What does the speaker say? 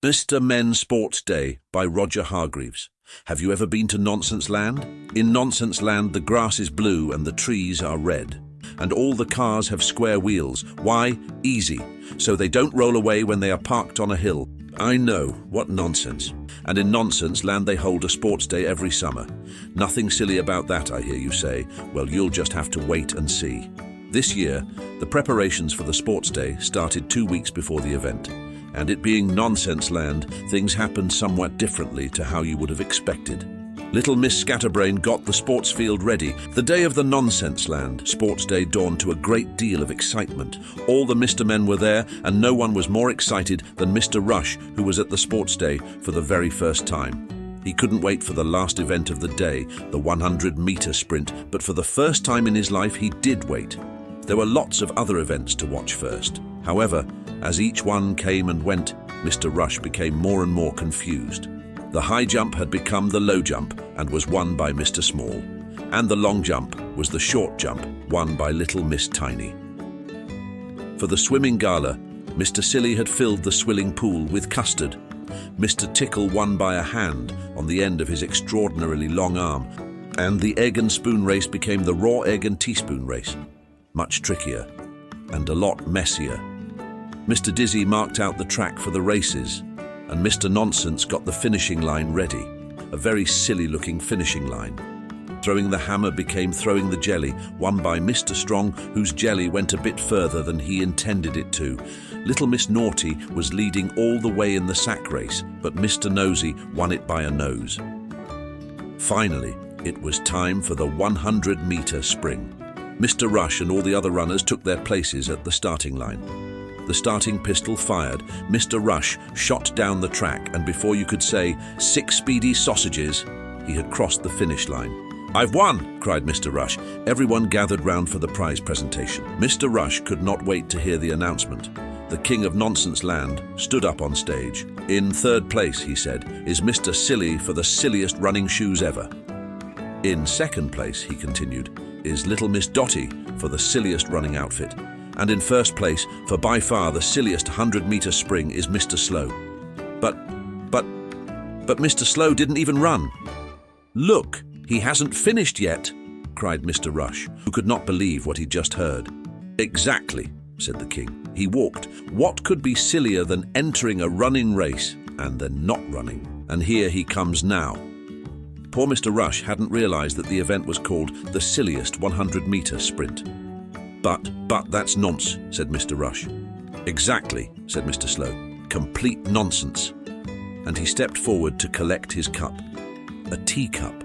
Mr. Men Sports Day by Roger Hargreaves. Have you ever been to Nonsense Land? In Nonsense Land, the grass is blue and the trees are red. And all the cars have square wheels. Why? Easy. So they don't roll away when they are parked on a hill. I know, what nonsense. And in Nonsense Land they hold a sports day every summer. Nothing silly about that, I hear you say. Well, you'll just have to wait and see. This year, the preparations for the sports day started 2 weeks before the event. And it being Nonsense Land, things happened somewhat differently to how you would have expected. Little Miss Scatterbrain got the sports field ready. The day of the Nonsense Land sports day dawned to a great deal of excitement. All the Mr. Men were there, and no one was more excited than Mr. Rush, who was at the sports day for the very first time. He couldn't wait for the last event of the day, the 100-meter sprint, but for the first time in his life he did wait. There were lots of other events to watch first. However, as each one came and went, Mr. Rush became more and more confused. The high jump had become the low jump and was won by Mr. Small. And the long jump was the short jump, won by Little Miss Tiny. For the swimming gala, Mr. Silly had filled the swilling pool with custard. Mr. Tickle won by a hand on the end of his extraordinarily long arm. And the egg and spoon race became the raw egg and teaspoon race. Much trickier and a lot messier. Mr. Dizzy marked out the track for the races, and Mr. Nonsense got the finishing line ready, a very silly-looking finishing line. Throwing the hammer became throwing the jelly, won by Mr. Strong, whose jelly went a bit further than he intended it to. Little Miss Naughty was leading all the way in the sack race, but Mr. Nosy won it by a nose. Finally, it was time for the 100-meter spring. Mr. Rush and all the other runners took their places at the starting line. The starting pistol fired. Mr. Rush shot down the track, and before you could say, "6 speedy sausages," he had crossed the finish line. "I've won!" cried Mr. Rush. Everyone gathered round for the prize presentation. Mr. Rush could not wait to hear the announcement. The King of Nonsense Land stood up on stage. "In third place," he said, "is Mr. Silly for the silliest running shoes ever. In second place," he continued, "is Little Miss Dotty for the silliest running outfit. And in first place, for by far the silliest 100-meter spring, is Mr. Slow." But Mr. Slow didn't even run. "Look, he hasn't finished yet," cried Mr. Rush, who could not believe what he'd just heard. "Exactly," said the king. He walked. What could be sillier than entering a running race and then not running? And here he comes now. Poor Mr. Rush hadn't realized that the event was called the silliest 100-meter sprint. But that's nonce," said Mr. Rush. "Exactly," said Mr. Slow. "Complete nonsense." And he stepped forward to collect his cup. A teacup.